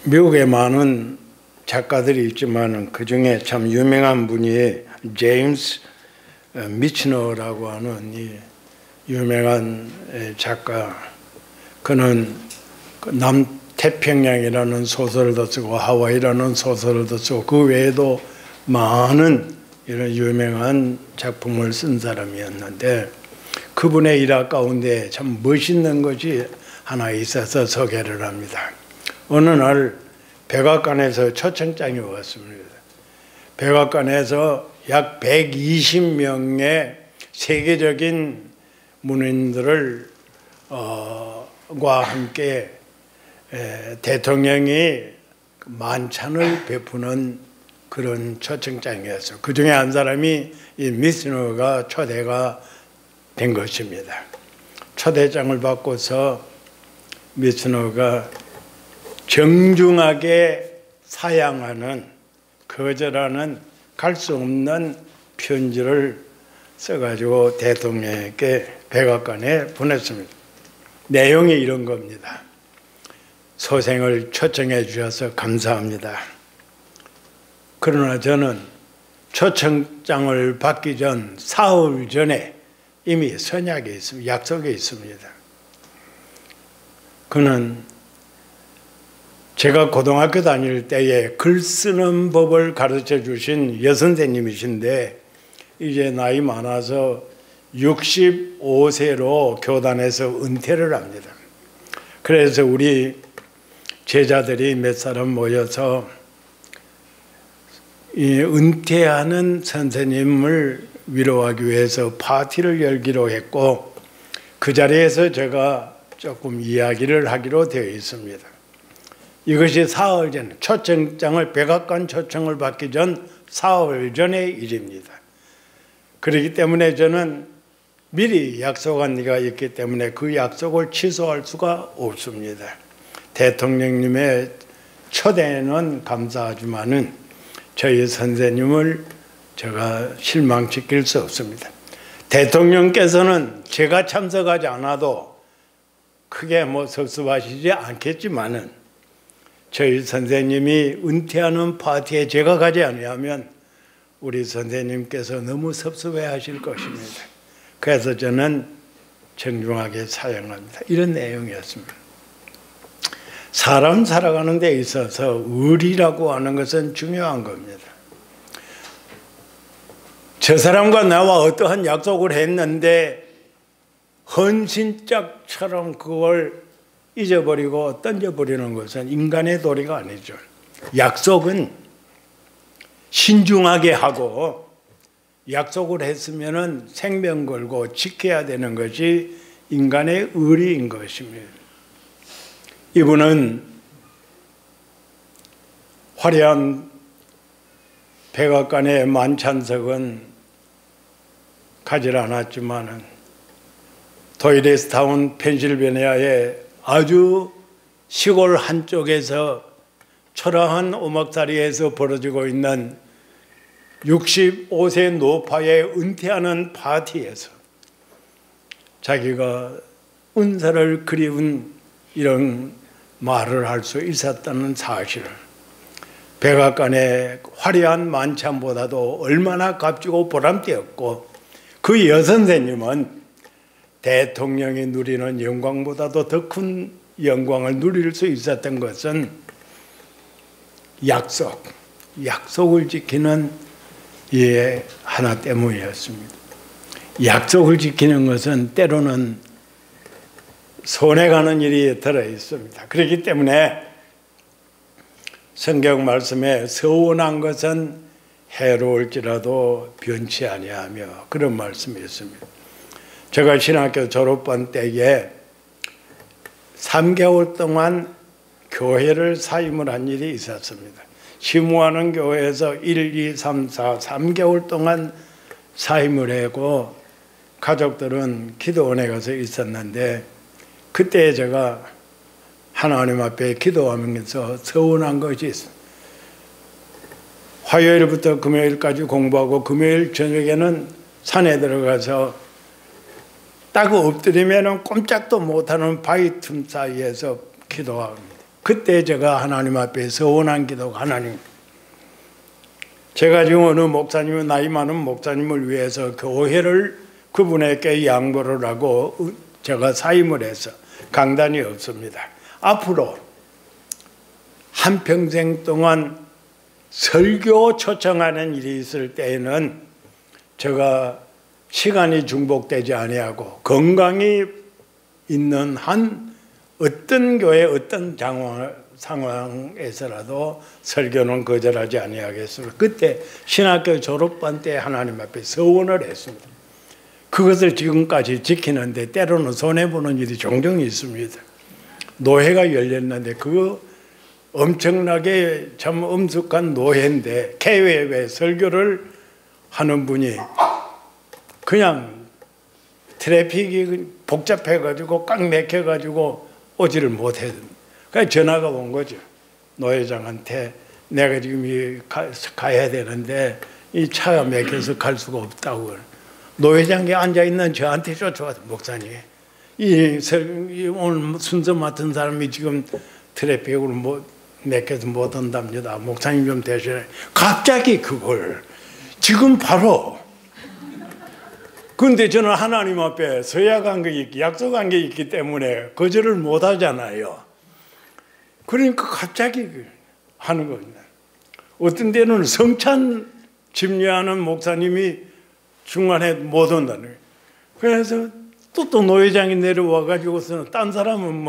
미국에 많은 작가들이 있지만 그 중에 참 유명한 분이 제임스 미치너라고 하는 이 유명한 작가. 그는 남태평양이라는 소설도 쓰고 하와이라는 소설도 쓰고 그 외에도 많은 이런 유명한 작품을 쓴 사람이었는데 그분의 일화 가운데 참 멋있는 것이 하나 있어서 소개를 합니다. 어느 날 백악관에서 초청장이 왔습니다. 백악관에서 약 120명의 세계적인 문인들을 과 함께 대통령이 만찬을 베푸는 그런 초청장이었어요. 그 중에 한 사람이 이 미스너가 초대가 된 것입니다. 초대장을 받고서 미스너가 정중하게 사양하는, 거절하는, 갈 수 없는 편지를 써가지고 대통령에게 백악관에 보냈습니다. 내용이 이런 겁니다. 소생을 초청해 주셔서 감사합니다. 그러나 저는 초청장을 받기 전 사흘 전에 이미 선약에 있습니다. 약속에 있습니다. 그는 제가 고등학교 다닐 때에 글 쓰는 법을 가르쳐 주신 여선생님이신데 이제 나이 많아서 65세로 교단에서 은퇴를 합니다. 그래서 우리 제자들이 몇 사람 모여서 이 은퇴하는 선생님을 위로하기 위해서 파티를 열기로 했고 그 자리에서 제가 조금 이야기를 하기로 되어 있습니다. 이것이 사흘 전, 초청장을 백악관 초청을 받기 전 사흘 전의 일입니다. 그렇기 때문에 저는 미리 약속한 일이 있기 때문에 그 약속을 취소할 수가 없습니다. 대통령님의 초대는 감사하지만은 저희 선생님을 제가 실망시킬 수 없습니다. 대통령께서는 제가 참석하지 않아도 크게 섭섭하시지 않겠지만은 저희 선생님이 은퇴하는 파티에 제가 가지 않으면 우리 선생님께서 너무 섭섭해 하실 것입니다. 그래서 저는 정중하게 사양합니다. 이런 내용이었습니다. 사람 살아가는 데 있어서 의리라고 하는 것은 중요한 겁니다. 저 사람과 나와 어떠한 약속을 했는데 헌신짝처럼 그걸 잊어버리고 던져버리는 것은 인간의 도리가 아니죠. 약속은 신중하게 하고 약속을 했으면 생명 걸고 지켜야 되는 것이 인간의 의리인 것입니다. 이분은 화려한 백악관의 만찬석은 가지 않았지만 도이레스타운 펜실베니아의 아주 시골 한쪽에서 초라한 오막살이에서 벌어지고 있는 65세 노파의 은퇴하는 파티에서 자기가 은사를 그리운 이런 말을 할 수 있었다는 사실을 백악관의 화려한 만찬보다도 얼마나 값지고 보람되었고 그 여선생님은 대통령이 누리는 영광보다도 더 큰 영광을 누릴 수 있었던 것은 약속을 지키는 이 하나 때문이었습니다. 약속을 지키는 것은 때로는 손해가는 일이 들어 있습니다. 그렇기 때문에 성경 말씀에 서운한 것은 해로울지라도 변치 아니하며 그런 말씀이 있습니다. 제가 신학교 졸업반 때에 3개월 동안 교회를 사임을 한 일이 있었습니다. 시무하는 교회에서 1, 2, 3, 4, 3개월 동안 사임을 하고 가족들은 기도원에 가서 있었는데 그때 제가 하나님 앞에 기도하면서 서운한 것이 있어요. 화요일부터 금요일까지 공부하고 금요일 저녁에는 산에 들어가서 딱 엎드리면 꼼짝도 못하는 바위 틈 사이에서 기도합니다. 그때 제가 하나님 앞에 서원한 기도가 하나님, 제가 지금 어느 목사님은 나이 많은 목사님을 위해서 교회를 그분에게 양보를 하고 제가 사임을 해서 강단이 없습니다. 앞으로 한평생 동안 설교 초청하는 일이 있을 때에는 제가 시간이 중복되지 아니하고 건강이 있는 한 어떤 교회 어떤 상황에서라도 설교는 거절하지 아니하겠습니다. 그때 신학교 졸업반 때 하나님 앞에 서원을 했습니다. 그것을 지금까지 지키는데 때로는 손해보는 일이 종종 있습니다. 노회가 열렸는데 그거 엄청나게 참 엄숙한 노회인데 개회에 설교를 하는 분이 그냥 트래픽이 복잡해가지고 꽉 막혀가지고 오지를 못해요. 그래서 전화가 온 거죠. 노회장한테 내가 지금 가야 되는데 이 차가 막혀서 갈 수가 없다고. 노회장에 앉아있는 저한테 쫓아와서 목사님 이 오늘 순서 맡은 사람이 지금 트래픽으로 막혀서 못 온답니다. 목사님 좀 대신해. 갑자기 그걸 지금 바로. 그런데 저는 하나님 앞에 서약한 게 있기, 약속한 게 있기 때문에 거절을 못 하잖아요. 그러니까 갑자기 하는 겁니다. 어떤 때는 성찬 집례하는 목사님이 중간에 못 온다는 거예요. 그래서 또 노회장이 내려와가지고서는 딴 사람은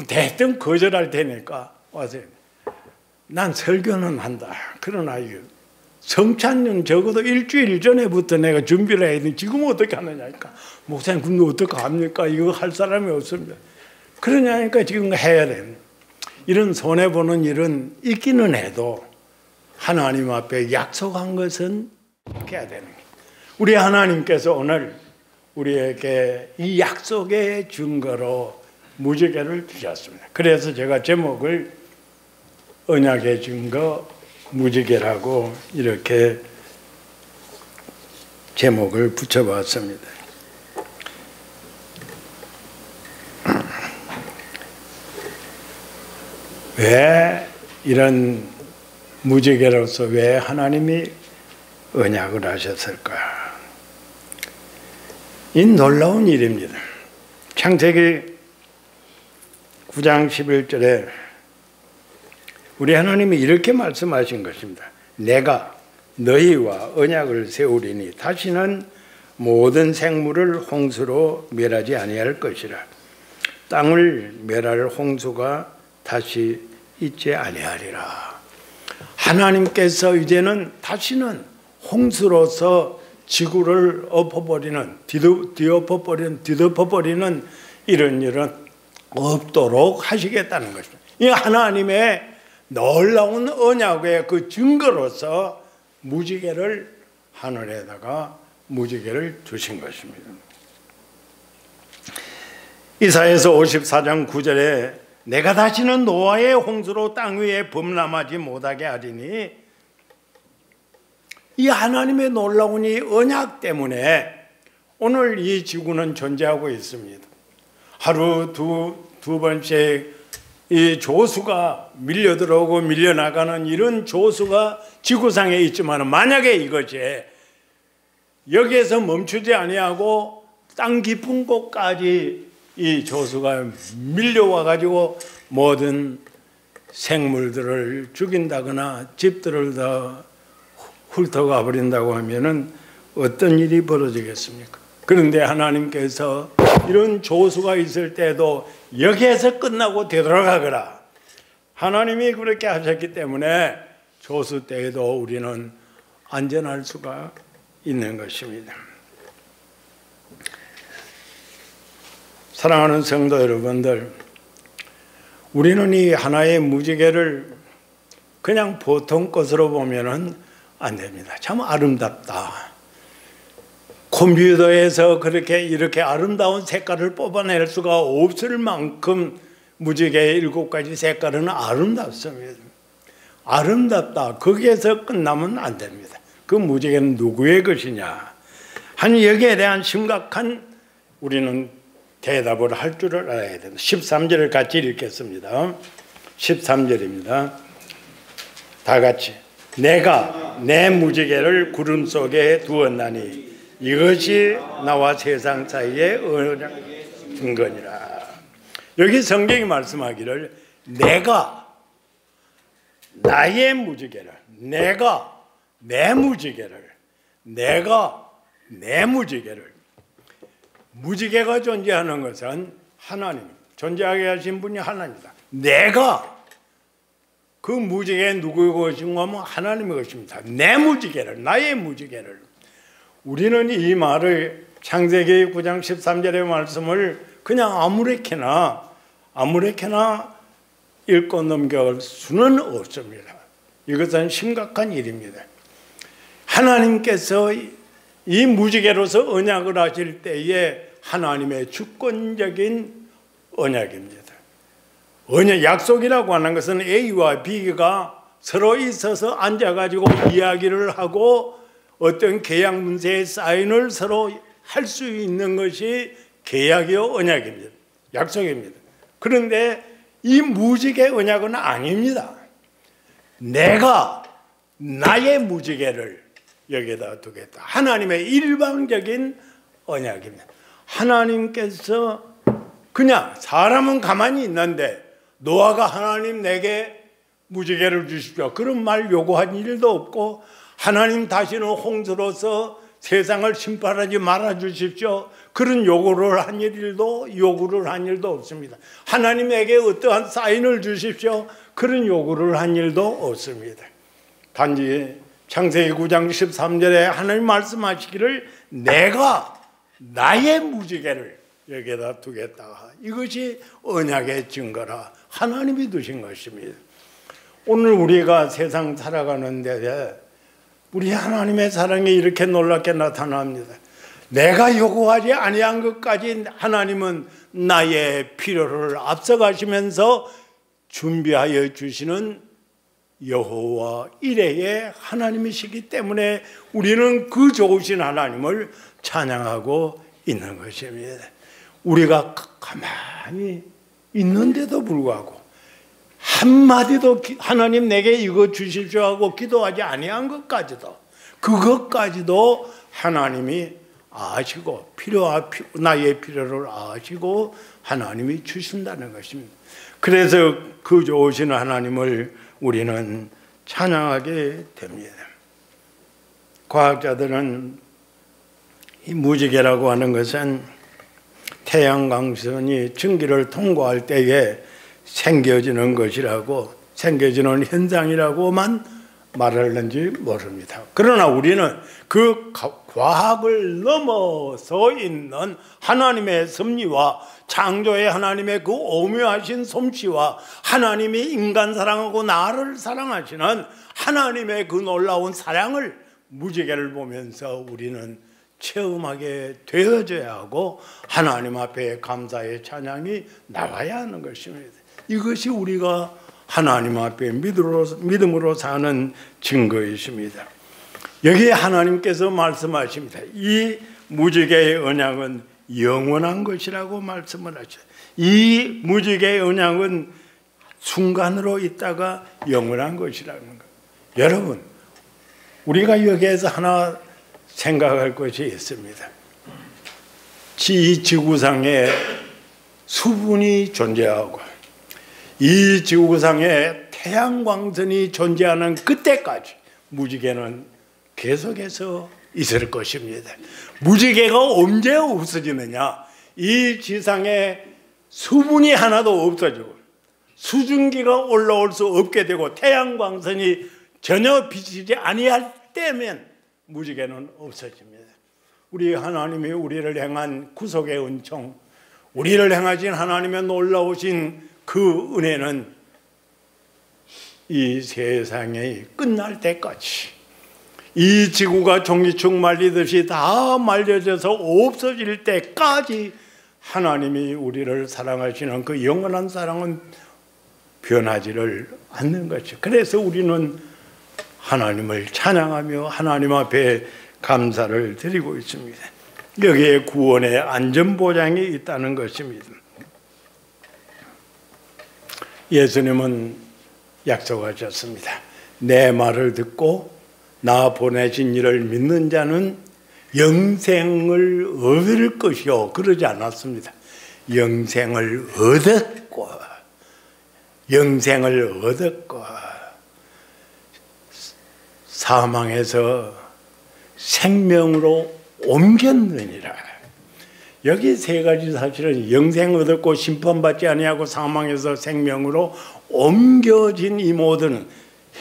대뜸 거절할 테니까 와서 난 설교는 한다. 그러나 성찬은 적어도 일주일 전에부터 내가 준비를 해야 되는데 지금 어떻게 하느냐니까. 목사님 근데 어떻게 합니까? 이거 할 사람이 없습니다. 그러냐니까 지금 해야 됩니다. 이런 손해보는 일은 있기는 해도 하나님 앞에 약속한 것은 해야 되는 거예요. 우리 하나님께서 오늘 우리에게 이 약속의 증거로 무지개를 주셨습니다. 그래서 제가 제목을 언약의 증거 무지개라고 이렇게 제목을 붙여봤습니다. 왜 이런 무지개로서 왜 하나님이 언약을 하셨을까? 이 놀라운 일입니다. 창세기 9장 11절에 우리 하나님이 이렇게 말씀하신 것입니다. 내가 너희와 언약을 세우리니 다시는 모든 생물을 홍수로 멸하지 아니할 것이라. 땅을 멸할 홍수가 다시 있지 아니하리라. 하나님께서 이제는 다시는 홍수로서 지구를 엎어버리는, 뒤덮어버리는 이런 일은 없도록 하시겠다는 것입니다. 이 하나님의 놀라운 언약의 그 증거로서 무지개를 하늘에다가 무지개를 주신 것입니다. 이사야서 54장 9절에 내가 다시는 노아의 홍수로 땅 위에 범람하지 못하게 하리니, 이 하나님의 놀라운 이 언약 때문에 오늘 이 지구는 존재하고 있습니다. 하루 두 번씩 이 조수가 밀려들어오고 밀려나가는 이런 조수가 지구상에 있지만, 만약에 이것이 여기에서 멈추지 아니하고 땅 깊은 곳까지 이 조수가 밀려와 가지고 모든 생물들을 죽인다거나 집들을 다 훑어가 버린다고 하면은 어떤 일이 벌어지겠습니까? 그런데 하나님께서 이런 조수가 있을 때도 여기에서 끝나고 되돌아가거라, 하나님이 그렇게 하셨기 때문에 조수 때에도 우리는 안전할 수가 있는 것입니다. 사랑하는 성도 여러분들, 우리는 이 하나의 무지개를 그냥 보통 것으로 보면은 안 됩니다. 참 아름답다. 컴퓨터에서 이렇게 아름다운 색깔을 뽑아낼 수가 없을 만큼 무지개의 7가지 색깔은 아름답습니다. 아름답다. 거기에서 끝나면 안 됩니다. 그 무지개는 누구의 것이냐? 여기에 대한 심각한 우리는 대답을 할 줄을 알아야 됩니다. 13절을 같이 읽겠습니다. 13절입니다. 다 같이. 내가 내 무지개를 구름 속에 두었나니 이것이 나와 세상 사이의 언약 증거니라. 여기 성경이 말씀하기를 내가 나의 무지개를, 내가 내 무지개를, 내가 내 무지개를. 무지개가 존재하는 것은 하나님, 존재하게 하신 분이 하나님이다. 내가 그 무지개 누구의 것인가 하면 하나님의 것입니다. 내 무지개를, 나의 무지개를. 우리는 이 말을 창세기 9장 13절의 말씀을 그냥 아무렇게나 읽고 넘겨갈 수는 없습니다. 이것은 심각한 일입니다. 하나님께서 이 무지개로서 언약을 하실 때에 하나님의 주권적인 언약입니다. 언약, 약속이라고 하는 것은 A와 B가 서로 있어서 앉아가지고 이야기를 하고 어떤 계약 문서의 사인을 서로 할 수 있는 것이 계약이요 언약입니다. 약속입니다. 그런데 이 무지개 언약은 아닙니다. 내가 나의 무지개를 여기다 두겠다. 하나님의 일방적인 언약입니다. 하나님께서 그냥 사람은 가만히 있는데 노아가 하나님 내게 무지개를 주십시오, 그런 말 요구한 일도 없고, 하나님 다시는 홍수로서 세상을 심판하지 말아 주십시오, 그런 요구를 한 일도 없습니다. 하나님에게 어떠한 사인을 주십시오, 그런 요구를 한 일도 없습니다. 단지 창세기 9장 13절에 하나님 말씀하시기를 내가 나의 무지개를 여기에다 두겠다. 이것이 언약의 증거라 하나님이 두신 것입니다. 오늘 우리가 세상 살아가는데 우리 하나님의 사랑이 이렇게 놀랍게 나타납니다. 내가 요구하지 아니한 것까지 하나님은 나의 필요를 앞서가시면서 준비하여 주시는 여호와 이레의 하나님이시기 때문에 우리는 그 좋으신 하나님을 찬양하고 있는 것입니다. 우리가 가만히 있는데도 불구하고 한마디도 하나님 내게 이거 주십시오 하고 기도하지 아니한 것까지도, 그것까지도 하나님이 아시고 나의 필요를 아시고 하나님이 주신다는 것입니다. 그래서 그 좋으신 하나님을 우리는 찬양하게 됩니다. 과학자들은 이 무지개라고 하는 것은 태양광선이 증기를 통과할 때에 생겨지는 것이라고, 생겨지는 현상이라고만 말하는지 모릅니다. 그러나 우리는 그 과학을 넘어서 있는 하나님의 섭리와 창조의 하나님의 그 오묘하신 솜씨와 하나님이 인간 사랑하고 나를 사랑하시는 하나님의 그 놀라운 사랑을, 무지개를 보면서 우리는 체험하게 되어져야 하고 하나님 앞에 감사의 찬양이 나와야 하는 것입니다. 이것이 우리가 하나님 앞에 믿음으로 사는 증거이십니다. 여기에 하나님께서 말씀하십니다. 이 무지개의 언약은 영원한 것이라고 말씀을 하셔요. 이 무지개의 언약은 순간으로 있다가 영원한 것이라는 거예요. 여러분, 우리가 여기에서 하나 생각할 것이 있습니다. 이 지구상에 수분이 존재하고 이 지구상에 태양광선이 존재하는 그때까지 무지개는 계속해서 있을 것입니다. 무지개가 언제 없어지느냐? 이 지상에 수분이 하나도 없어지고 수증기가 올라올 수 없게 되고 태양광선이 전혀 비치지 아니할 때면 무지개는 없어집니다. 우리 하나님이 우리를 향한 구속의 은총, 우리를 향하신 하나님의 놀라우신 그 은혜는 이 세상이 끝날 때까지, 이 지구가 종기축 말리듯이 다 말려져서 없어질 때까지 하나님이 우리를 사랑하시는 그 영원한 사랑은 변하지를 않는 것이죠. 그래서 우리는 하나님을 찬양하며 하나님 앞에 감사를 드리고 있습니다. 여기에 구원의 안전보장이 있다는 것입니다. 예수님은 약속하셨습니다. 내 말을 듣고 나 보내신 이를 믿는 자는 영생을 얻을 것이요. 그러지 않았습니다. 영생을 얻었고, 영생을 얻었고, 사망에서 생명으로 옮겼느니라. 여기 세 가지 사실은 영생 얻었고 심판받지 아니하고 사망에서 생명으로 옮겨진 이 모든,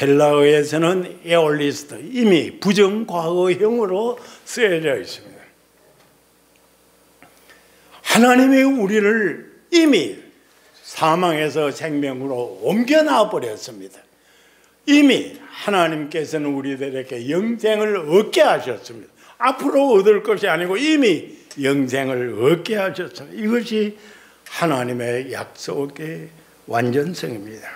헬라어에서는 에올리스트, 이미 부정과거형으로 쓰여져 있습니다. 하나님이 우리를 이미 사망에서 생명으로 옮겨놔 버렸습니다. 이미 하나님께서는 우리들에게 영생을 얻게 하셨습니다. 앞으로 얻을 것이 아니고 이미 영생을 얻게 하셨습니다. 이것이 하나님의 약속의 완전성입니다.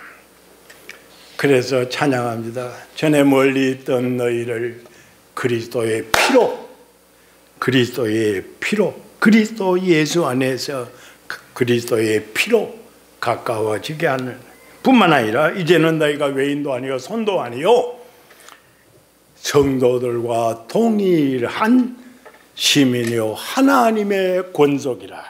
그래서 찬양합니다. 전에 멀리 있던 너희를 그리스도의 피로, 그리스도의 피로, 그리스도 예수 안에서 그리스도의 피로 가까워지게 하는 뿐만 아니라 이제는 너희가 외인도 아니요 손도 아니요 성도들과 동일한 시민이요 하나님의 권속이라.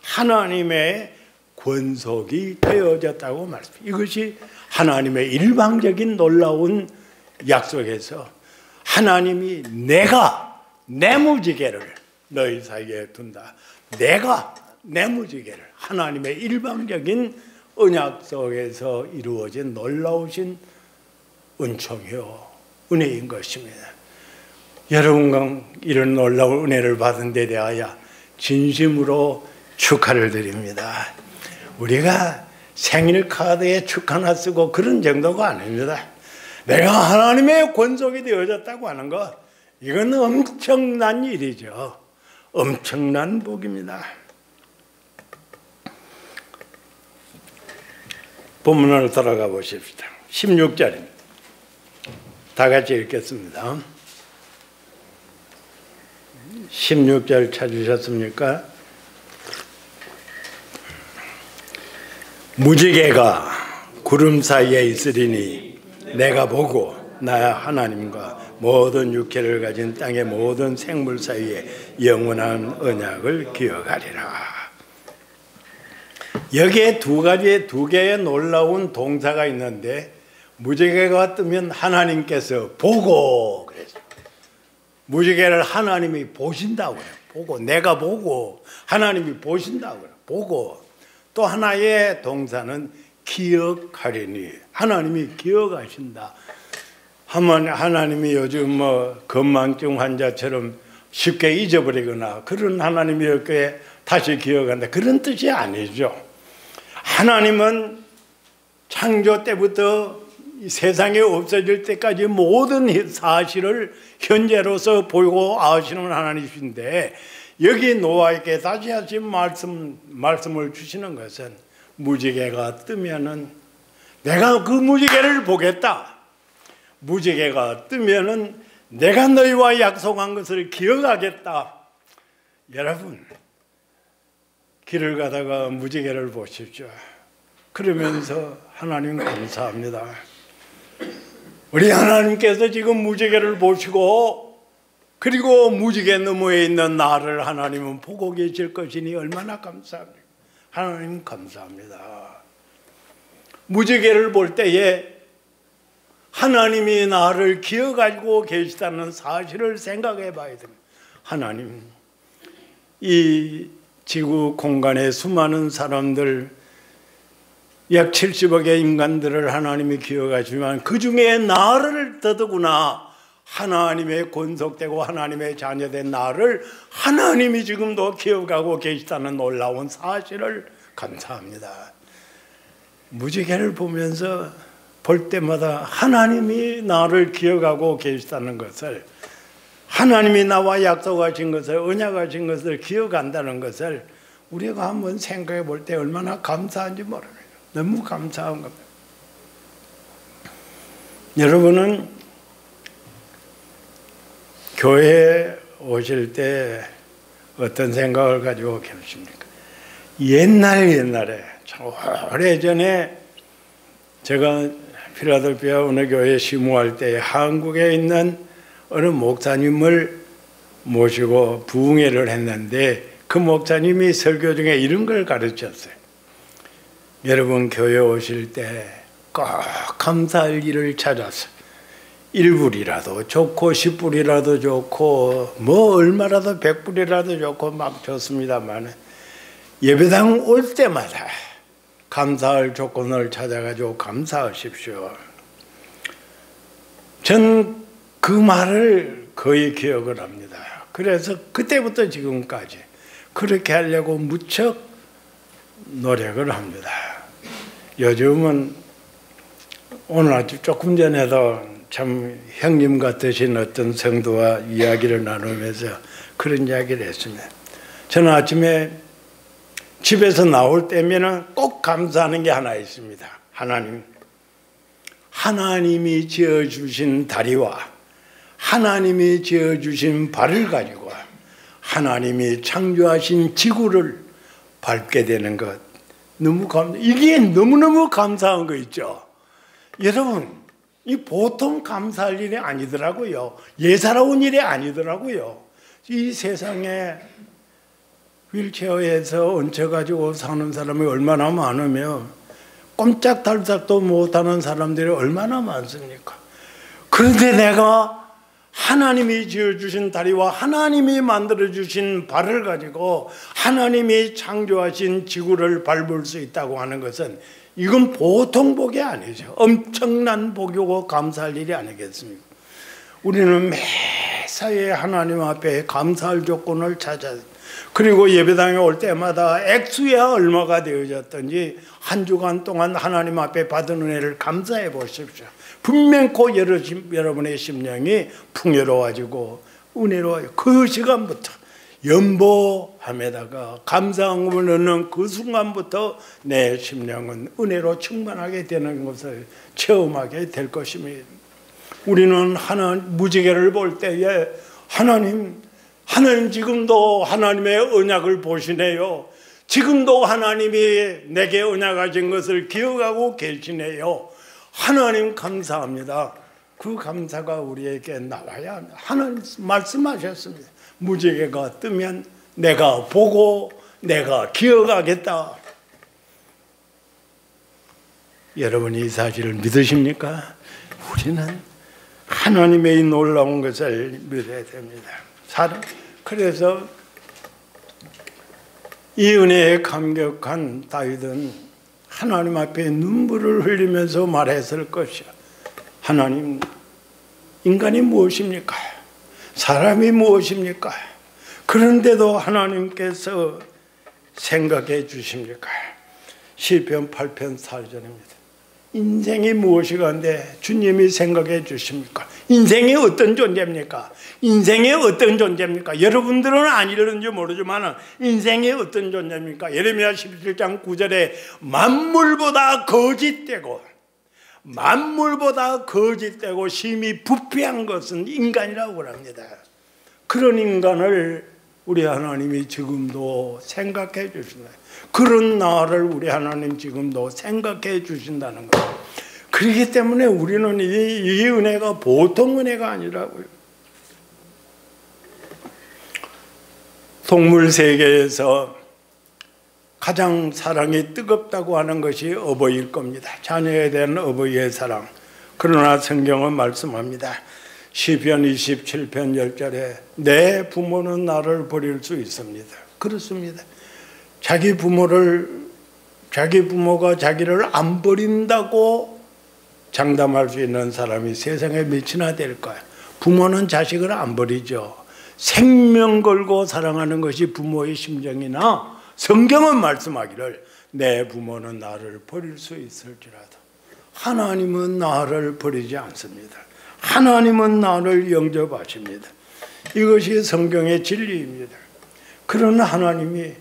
하나님의 권속이 되어졌다고 말씀합니다. 이것이 하나님의 일방적인 놀라운 약속에서 하나님이 내가 내 무지개를 너희 사이에 둔다. 내가 내 무지개를, 하나님의 일방적인 언약 속에서 이루어진 놀라우신 은총이요 은혜인 것입니다. 여러분과 이런 놀라운 은혜를 받은 데 대하여 진심으로 축하를 드립니다. 우리가 생일 카드에 축하나 쓰고 그런 정도가 아닙니다. 내가 하나님의 권속이 되어졌다고 하는 것, 이건 엄청난 일이죠. 엄청난 복입니다. 본문으로 돌아가 보십시다. 16절입니다. 다 같이 읽겠습니다. 16절 찾으셨습니까? 무지개가 구름 사이에 있으리니 내가 보고 나 하나님과 모든 육체를 가진 땅의 모든 생물 사이에 영원한 언약을 기억하리라. 여기에 두 개의 놀라운 동사가 있는데, 무지개가 뜨면 하나님께서 보고 그랬어요. 무지개를 하나님이 보신다고 해요. 보고, 내가 보고 하나님이 보신다고 해요. 보고. 또 하나의 동사는 기억하리니, 하나님이 기억하신다. 하나님이 요즘 건망증 환자처럼 쉽게 잊어버리거나 그런 하나님이 이렇게 다시 기억한다, 그런 뜻이 아니죠. 하나님은 창조 때부터 세상에 없어질 때까지 모든 사실을 현재로서 보고 아시는 하나님이신데, 여기 노아에게 다시 하신 말씀을 주시는 것은 무지개가 뜨면은 내가 그 무지개를 보겠다. 무지개가 뜨면은 내가 너희와 약속한 것을 기억하겠다. 여러분, 길을 가다가 무지개를 보십시오. 그러면서 하나님 감사합니다. 우리 하나님께서 지금 무지개를 보시고, 그리고 무지개 너머에 있는 나를 하나님은 보고 계실 것이니 얼마나 감사합니까? 하나님 감사합니다. 무지개를 볼 때에 하나님이 나를 기억하고 계시다는 사실을 생각해 봐야 됩니다. 하나님, 이 지구 공간의 수많은 사람들, 약 70억의 인간들을 하나님이 기억하시지만 그 중에 나를 더더구나 하나님의 권속되고 하나님의 자녀된 나를 하나님이 지금도 기억하고 계시다는 놀라운 사실을 감사합니다. 무지개를 보면서 볼 때마다 하나님이 나를 기억하고 계시다는 것을, 하나님이 나와 약속하신 것을, 언약하신 것을 기억한다는 것을 우리가 한번 생각해 볼 때 얼마나 감사한지 모릅니다. 너무 감사한 겁니다. 여러분은 교회에 오실 때 어떤 생각을 가지고 계십니까? 옛날에 참 오래전에 제가 필라델피아 어느 교회에 심호할 때 한국에 있는 어느 목사님을 모시고 부흥회를 했는데 그 목사님이 설교 중에 이런 걸 가르쳤어요. 여러분 교회 오실 때 꼭 감사할 일을 찾아서 1불이라도 좋고 10불이라도 좋고 뭐 얼마라도 100불이라도 좋고 막 좋습니다만 예배당 올 때마다 감사할 조건을 찾아가지고 감사하십시오. 전 그 말을 거의 기억을 합니다. 그래서 그때부터 지금까지 그렇게 하려고 무척 노력을 합니다. 요즘은 오늘 아침 조금 전에도 참 형님 같으신 어떤 성도와 이야기를 나누면서 그런 이야기를 했습니다. 저는 아침에 집에서 나올 때면은 꼭 감사하는 게 하나 있습니다. 하나님이 지어주신 다리와 하나님이 지어주신 발을 가지고 하나님이 창조하신 지구를 밟게 되는 것 이게 너무너무 감사한 거 있죠. 여러분 이 보통 감사할 일이 아니더라고요. 예사로운 일이 아니더라고요. 이 세상에 휠체어에서 얹혀가지고 사는 사람이 얼마나 많으며 꼼짝달싹도 못하는 사람들이 얼마나 많습니까? 그런데 내가 하나님이 지어주신 다리와 하나님이 만들어주신 발을 가지고 하나님이 창조하신 지구를 밟을 수 있다고 하는 것은 이건 보통 복이 아니죠. 엄청난 복이고 감사할 일이 아니겠습니까? 우리는 매사에 하나님 앞에 감사할 조건을 찾아 그리고 예배당에 올 때마다 액수야 얼마가 되어졌든지 한 주간 동안 하나님 앞에 받은 은혜를 감사해 보십시오. 분명코 여러분의 심령이 풍요로워지고 은혜로워요. 그 시간부터 연보함에다가 감사함을 넣는 그 순간부터 내 심령은 은혜로 충만하게 되는 것을 체험하게 될 것입니다. 우리는 무지개를 볼 때에 하나님 지금도 하나님의 언약을 보시네요. 지금도 하나님이 내게 언약하신 것을 기억하고 계시네요. 하나님 감사합니다. 그 감사가 우리에게 나와야 하나님 말씀하셨습니다. 무지개가 뜨면 내가 보고 내가 기억하겠다. 여러분이 이 사실을 믿으십니까? 우리는 하나님의 이 놀라운 것을 믿어야 됩니다. 그래서 이 은혜에 감격한 다윗은 하나님 앞에 눈물을 흘리면서 말했을 것이야. 하나님, 인간이 무엇입니까? 사람이 무엇입니까? 그런데도 하나님께서 생각해 주십니까? 시편 8편 4절입니다. 인생이 무엇이건데 주님이 생각해 주십니까? 인생이 어떤 존재입니까? 인생이 어떤 존재입니까? 여러분들은 아니는지 모르지만 인생이 어떤 존재입니까? 예레미야 17장 9절에 만물보다 거짓되고 심히 부패한 것은 인간이라고 합니다. 그런 인간을 우리 하나님이 지금도 생각해 주신다. 그런 나를 우리 하나님 지금도 생각해 주신다는 거예요. 그렇기 때문에 우리는 이 은혜가 보통 은혜가 아니라고요. 동물 세계에서 가장 사랑이 뜨겁다고 하는 것이 어버이일 겁니다. 자녀에 대한 어버이의 사랑. 그러나 성경은 말씀합니다. 시편 27편 10절에 내 부모는 나를 버릴 수 있습니다. 그렇습니다. 자기 부모가 자기를 안 버린다고 장담할 수 있는 사람이 세상에 몇이나 될까요? 부모는 자식을 안 버리죠. 생명 걸고 사랑하는 것이 부모의 심정이나 성경은 말씀하기를 내 부모는 나를 버릴 수 있을지라도 하나님은 나를 버리지 않습니다. 하나님은 나를 영접하십니다. 이것이 성경의 진리입니다. 그런 하나님이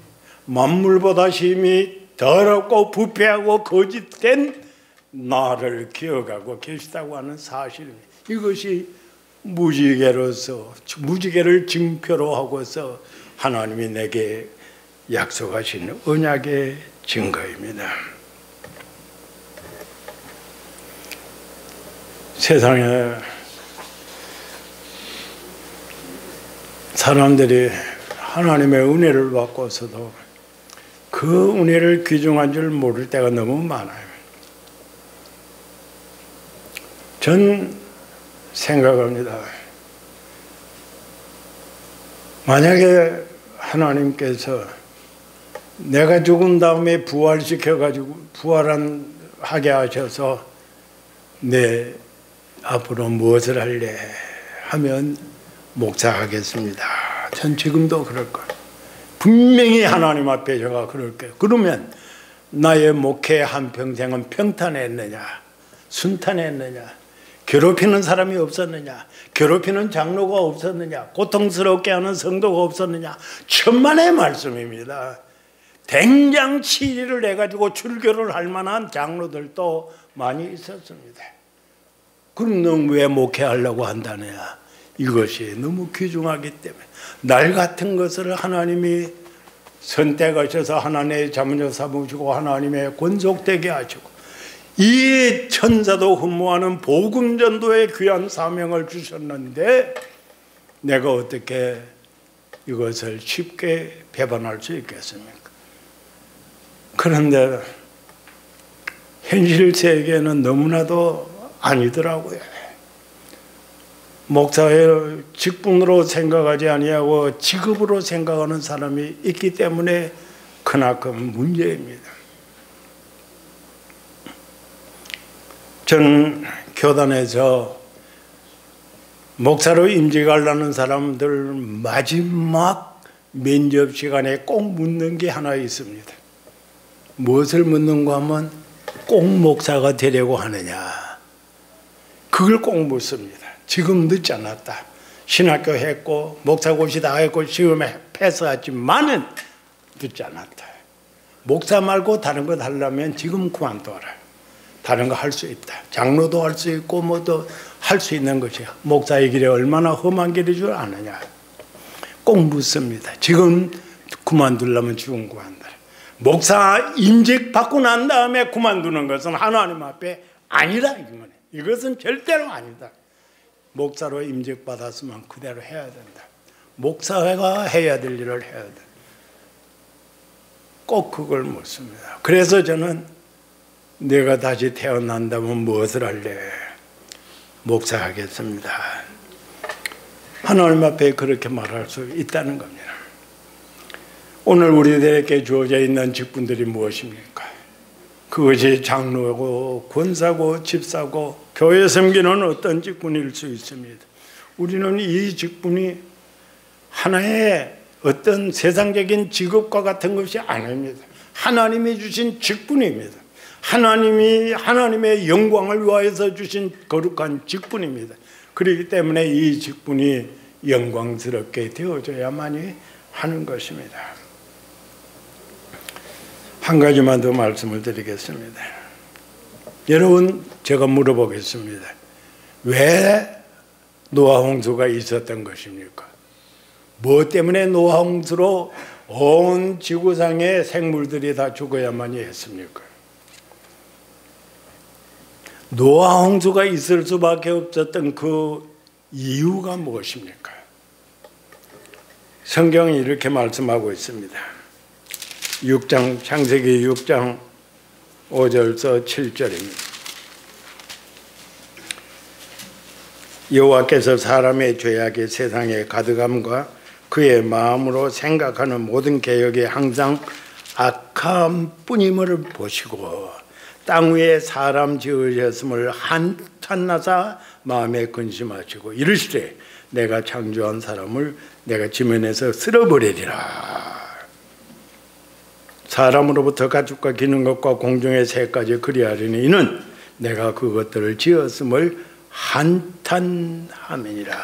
만물보다 심히 더럽고 부패하고 거짓된 나를 기억하고 계시다고 하는 사실입니다. 이것이 무지개를 징표로 하고서 하나님이 내게 약속하신 언약의 증거입니다. 세상에 사람들이 하나님의 은혜를 받고서도 그 은혜를 귀중한 줄 모를 때가 너무 많아요. 전 생각합니다. 만약에 하나님께서 내가 죽은 다음에 부활시켜가지고 부활하게 하셔서 내 앞으로 무엇을 할래 하면 목사하겠습니다. 전 지금도 그럴 거예요. 분명히 하나님 앞에 제가 그럴 거예요. 그러면 나의 목회 한평생은 평탄했느냐, 순탄했느냐, 괴롭히는 사람이 없었느냐, 괴롭히는 장로가 없었느냐, 고통스럽게 하는 성도가 없었느냐, 천만의 말씀입니다. 된장치리를 해가지고 출교를 할 만한 장로들도 많이 있었습니다. 그럼 넌 왜 목회하려고 한다느냐? 이것이 너무 귀중하기 때문에 날 같은 것을 하나님이 선택하셔서 하나님의 자문자 삼으시고 하나님의 권속되게 하시고 이 천사도 흠모하는 복음전도의 귀한 사명을 주셨는데 내가 어떻게 이것을 쉽게 배반할 수 있겠습니까? 그런데 현실 세계는 너무나도 아니더라고요. 목사의 직분으로 생각하지 아니하고 직업으로 생각하는 사람이 있기 때문에 크나큰 문제입니다. 전 교단에서 목사로 임직하려는 사람들 마지막 면접 시간에 꼭 묻는 게 하나 있습니다. 무엇을 묻는가 하면 꼭 목사가 되려고 하느냐. 그걸 꼭 묻습니다. 지금 늦지 않았다. 신학교 했고 목사고시 다 했고 시험에 패스했지만은 늦지 않았다. 목사 말고 다른 것 하려면 지금 그만둬라. 다른 거 할 수 있다. 장로도 할 수 있고 뭐도 할 수 있는 것이야. 목사의 길이 얼마나 험한 길인 줄 아느냐. 꼭 묻습니다. 지금 그만두려면 지금 그만둬라. 목사 임직 받고 난 다음에 그만두는 것은 하나님 앞에 아니다. 이것은 절대로 아니다. 목사로 임직 받았으면 그대로 해야 된다. 목사가 해야 될 일을 해야 된다. 꼭 그걸 묻습니다. 그래서 저는 내가 다시 태어난다면 무엇을 할래? 목사하겠습니다. 하나님 앞에 그렇게 말할 수 있다는 겁니다. 오늘 우리들에게 주어져 있는 직분들이 무엇입니까? 그것이 장로고 권사고 집사고 교회 섬기는 어떤 직분일 수 있습니다. 우리는 이 직분이 하나의 어떤 세상적인 직업과 같은 것이 아닙니다. 하나님이 주신 직분입니다. 하나님이 하나님의 영광을 위하여서 주신 거룩한 직분입니다. 그렇기 때문에 이 직분이 영광스럽게 되어져야만이 하는 것입니다. 한 가지만 더 말씀을 드리겠습니다. 여러분, 제가 물어보겠습니다. 왜 노아 홍수가 있었던 것입니까? 무엇 때문에 노아 홍수로 온 지구상의 생물들이 다 죽어야만이 했습니까? 노아 홍수가 있을 수밖에 없었던 그 이유가 무엇입니까? 성경이 이렇게 말씀하고 있습니다. 6장, 창세기 6장 5절서 7절입니다. 여호와께서 사람의 죄악이 세상에 가득함과 그의 마음으로 생각하는 모든 계획이 항상 악함 뿐임을 보시고 땅 위에 사람 지으셨음을 한탄나사 마음에 근심하시고 이르시되 내가 창조한 사람을 내가 지면에서 쓸어버리리라. 사람으로부터 가축과 기는 것과 공중의 새까지 그리하리니 이는 내가 그것들을 지었음을 한탄함이니라.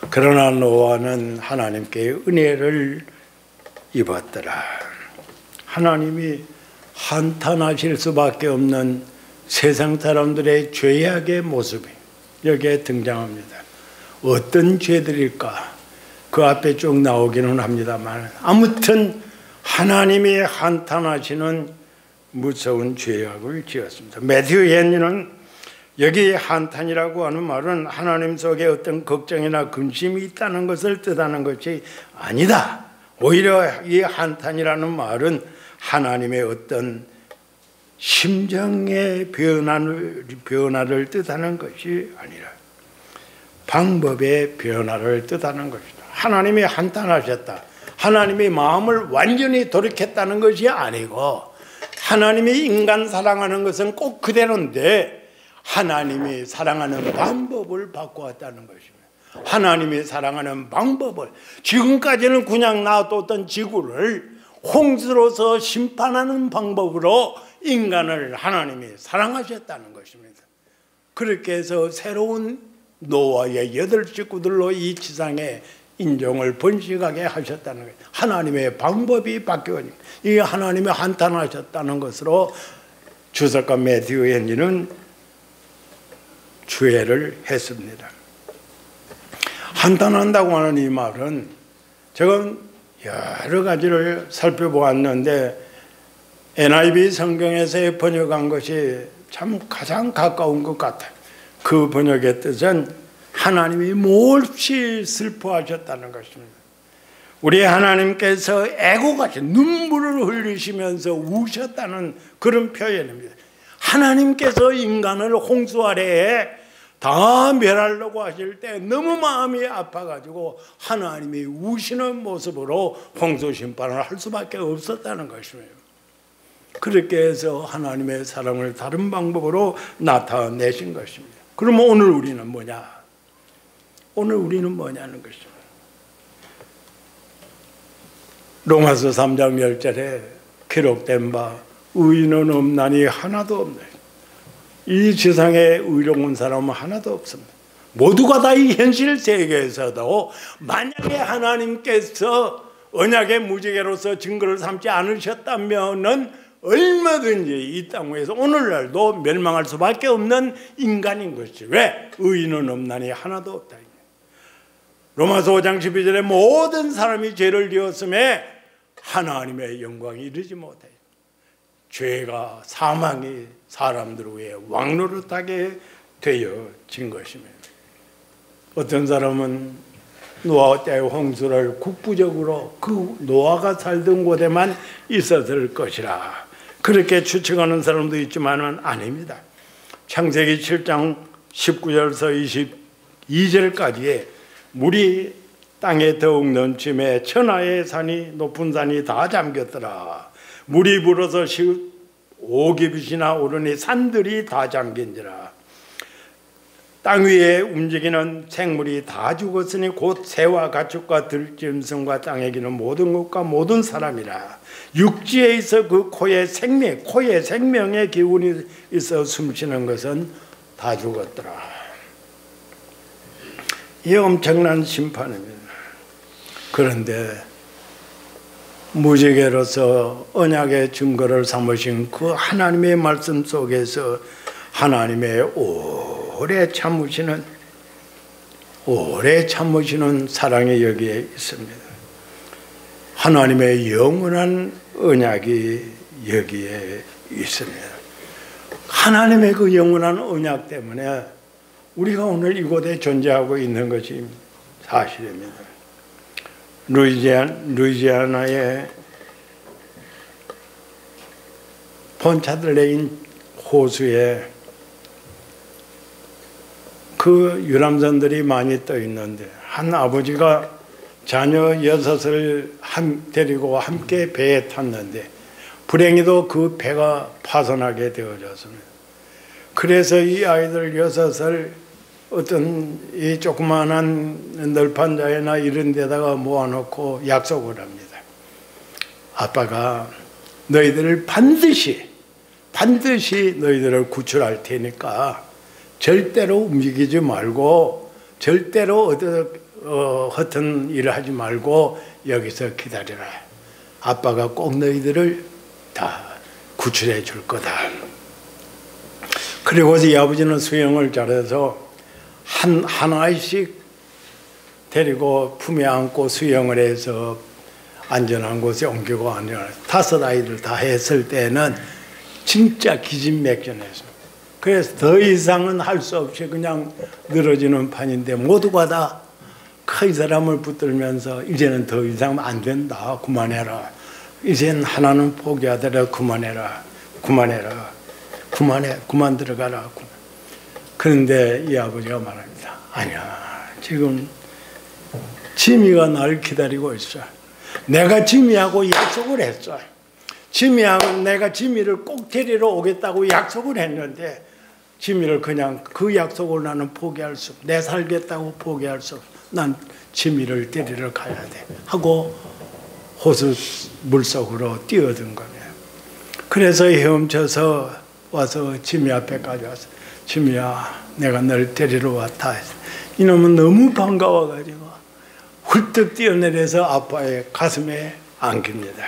그러나 노아는 하나님께 은혜를 입었더라. 하나님이 한탄하실 수밖에 없는 세상 사람들의 죄악의 모습이 여기에 등장합니다. 어떤 죄들일까? 그 앞에 쭉 나오기는 합니다만 아무튼 하나님이 한탄하시는 무서운 죄악을 지었습니다. 매튜 헨리는 여기 한탄이라고 하는 말은 하나님 속에 어떤 걱정이나 근심이 있다는 것을 뜻하는 것이 아니다. 오히려 이 한탄이라는 말은 하나님의 어떤 심정의 변화를 뜻하는 것이 아니라 방법의 변화를 뜻하는 것이다. 하나님이 한탄하셨다. 하나님이 마음을 완전히 돌이켰다는 것이 아니고 하나님이 인간 사랑하는 것은 꼭 그대로인데 하나님이 사랑하는 방법을 바꿔왔다는 것입니다. 하나님이 사랑하는 방법을, 지금까지는 그냥 놔뒀던 지구를 홍수로서 심판하는 방법으로 인간을 하나님이 사랑하셨다는 것입니다. 그렇게 해서 새로운 노아의 8 식구들로 이 지상에 인종을 번식하게 하셨다는 거예요. 하나님의 방법이 바뀌어진, 이 하나님이 한탄하셨다는 것으로 주석가 매튜 헨리는 주해를 했습니다. 한탄한다고 하는 이 말은 제가 여러 가지를 살펴보았는데 NIV 성경에서 번역한 것이 참 가장 가까운 것 같아요. 그 번역의 뜻은 하나님이 몹시 슬퍼하셨다는 것입니다. 우리 하나님께서 애고같이 눈물을 흘리시면서 우셨다는 그런 표현입니다. 하나님께서 인간을 홍수 아래에 다 멸하려고 하실 때 너무 마음이 아파가지고 하나님이 우시는 모습으로 홍수 심판을 할 수밖에 없었다는 것입니다. 그렇게 해서 하나님의 사랑을 다른 방법으로 나타내신 것입니다. 그러면 오늘 우리는 뭐냐? 오늘 우리는 뭐냐는 것입니다. 로마서 3장 10절에 기록된 바 의인은 없나니 하나도 없네. 이 세상에 의로운 사람은 하나도 없습니다. 모두가 다 이 현실 세계에서도 만약에 하나님께서 언약의 무지개로서 증거를 삼지 않으셨다면은 얼마든지 이 땅 위에서 오늘날도 멸망할 수밖에 없는 인간인 것이지. 왜? 의인은 없나니 하나도 없다. 로마서 5장 12절에 모든 사람이 죄를 지었음에 하나님의 영광이 이르지 못해. 죄가 사망이 사람들 위에 왕노릇하게 되어진 것입니다. 어떤 사람은 노아 때의 홍수를 국부적으로 그 노아가 살던 곳에만 있었을 것이라 그렇게 추측하는 사람도 있지만은 아닙니다. 창세기 7장 19절에서 22절까지에 물이 땅에 더욱 넘침에 천하의 산이 높은 산이 다 잠겼더라. 물이 불어서 오기빗이나 오르니 산들이 다 잠긴지라. 땅 위에 움직이는 생물이 다 죽었으니 곧 새와 가축과 들짐승과 땅에 기는 모든 것과 모든 사람이라. 육지에 있어 그 코에 생명의 기운이 있어 숨쉬는 것은 다 죽었더라. 이 엄청난 심판입니다. 그런데 무지개로서 언약의 증거를 삼으신 그 하나님의 말씀 속에서 하나님의 오래 참으시는 사랑이 여기에 있습니다. 하나님의 영원한 언약이 여기에 있습니다. 하나님의 그 영원한 언약 때문에 우리가 오늘 이곳에 존재하고 있는 것이 사실입니다. 루이지아나의 폰차들레인 호수에 그 유람선들이 많이 떠 있는데 한 아버지가 자녀 6을 데리고 함께 배에 탔는데 불행히도 그 배가 파손하게 되어졌습니다. 그래서 이 아이들 6을 어떤 이 조그마한 널판자에나 이런 데다가 모아놓고 약속을 합니다. 아빠가 너희들을 반드시 너희들을 구출할 테니까 절대로 움직이지 말고 절대로 허튼 일을 하지 말고 여기서 기다려라. 아빠가 꼭 너희들을 다 구출해 줄 거다. 그리고 이 아버지는 수영을 잘해서 한 아이씩 데리고 품에 안고 수영을 해서 안전한 곳에 옮기고 안전한 5 아이들 다 했을 때는 진짜 기진맥진했습니다. 그래서 더 이상은 할 수 없이 그냥 늘어지는 판인데 모두가 다 그 사람을 붙들면서 이제는 더 이상 안 된다. 그만해라. 이젠 하나는 포기하더라. 그만해라. 그만해라. 그만해. 그만 들어가라. 그런데 이 아버지가 말합니다. 아니야. 지금 지미가 날 기다리고 있어. 내가 지미하고 약속을 했어. 지미하고 내가 지미를 꼭 데리러 오겠다고 약속을 했는데 지미를 그냥 그 약속을 나는 포기할 수 없어. 내 살겠다고 포기할 수 없어. 난 지미를 데리러 가야 돼 하고 호수 물속으로 뛰어든 거예요. 그래서 헤엄쳐서 와서 지미 앞에까지 왔어. 지미야, 내가 널 데리러 왔다. 이놈은 너무 반가워가지고 훌떡 뛰어내려서 아빠의 가슴에 안깁니다.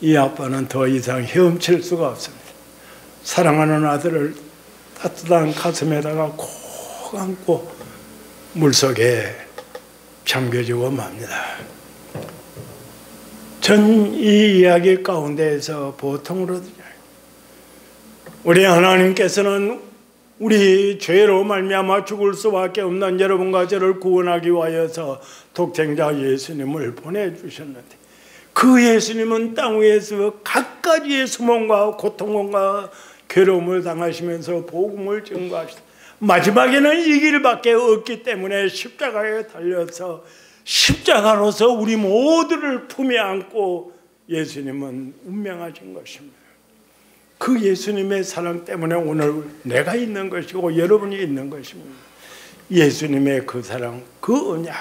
이 아빠는 더 이상 헤엄칠 수가 없습니다. 사랑하는 아들을 따뜻한 가슴에다가 콕 안고 물속에 잠겨지고 맙니다. 전 이 이야기 가운데에서 보통으로 우리 하나님께서는 우리 죄로 말미암아 죽을 수밖에 없는 여러분과 저를 구원하기 위하여서 독생자 예수님을 보내주셨는데 그 예수님은 땅 위에서 갖가지의 수모과 고통과 괴로움을 당하시면서 복음을 증거하시다. 마지막에는 이 길밖에 없기 때문에 십자가에 달려서 십자가로서 우리 모두를 품에 안고 예수님은 운명하신 것입니다. 그 예수님의 사랑 때문에 오늘 내가 있는 것이고 여러분이 있는 것입니다. 예수님의 그 사랑, 그 언약,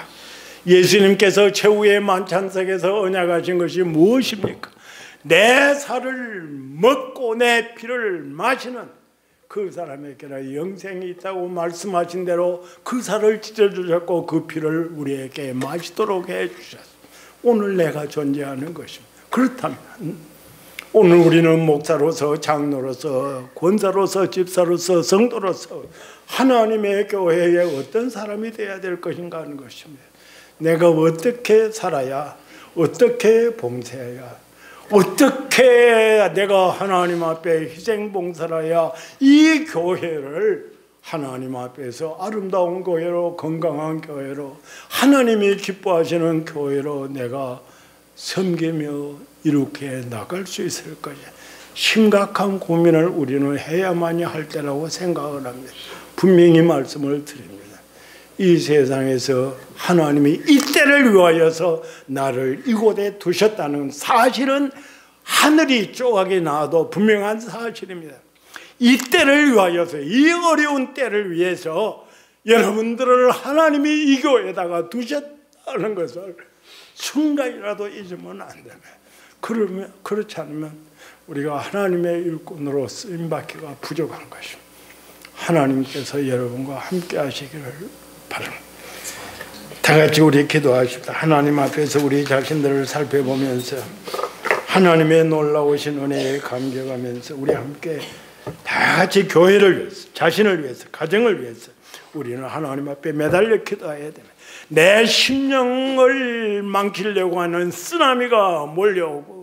예수님께서 최후의 만찬석에서 언약하신 것이 무엇입니까? 내 살을 먹고 내 피를 마시는 그 사람에게는 영생이 있다고 말씀하신 대로 그 살을 찢어주셨고 그 피를 우리에게 마시도록 해주셨습니다. 오늘 내가 존재하는 것입니다. 그렇다면 오늘 우리는 목사로서 장로로서 권사로서 집사로서 성도로서 하나님의 교회에 어떤 사람이 되어야 될 것인가 하는 것입니다. 내가 어떻게 살아야, 어떻게 봉사해야, 어떻게 내가 하나님 앞에 희생봉사해야 이 교회를 하나님 앞에서 아름다운 교회로, 건강한 교회로, 하나님이 기뻐하시는 교회로 내가 섬기며 이렇게 나갈 수 있을 것이야. 심각한 고민을 우리는 해야만이 할 때라고 생각을 합니다. 분명히 말씀을 드립니다. 이 세상에서 하나님이 이때를 위하여서 나를 이곳에 두셨다는 사실은 하늘이 쪼가게 나와도 분명한 사실입니다. 이때를 위하여서, 이 어려운 때를 위해서 여러분들을 하나님이 이 교회에다가 두셨다는 것을 순간이라도 잊으면 안 됩니다. 그렇지 않으면 우리가 하나님의 일꾼으로 쓰임받기가 부족한 것입니다. 하나님께서 여러분과 함께 하시기를 바랍니다. 다 같이 우리 기도하십시다. 하나님 앞에서 우리 자신들을 살펴보면서 하나님의 놀라우신 은혜에 감격하면서 우리 함께 다 같이 교회를 위해서, 자신을 위해서, 가정을 위해서 우리는 하나님 앞에 매달려 기도해야 됩니다. 내 심령을 망치려고 하는 쓰나미가 몰려오고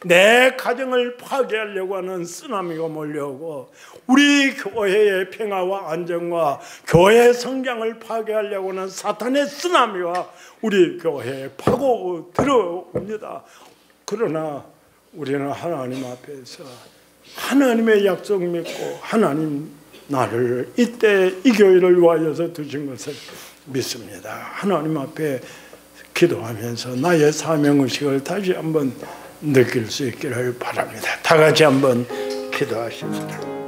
내 가정을 파괴하려고 하는 쓰나미가 몰려오고 우리 교회의 평화와 안정과 교회 성장을 파괴하려고 하는 사탄의 쓰나미가 우리 교회에 파고 들어옵니다. 그러나 우리는 하나님 앞에서 하나님의 약속 믿고 하나님 나를 이때 이 교회를 위하여서 두신 것을 믿습니다. 하나님 앞에 기도하면서 나의 사명의식을 다시 한번 느낄 수 있기를 바랍니다. 다 같이 한번 기도하십시다.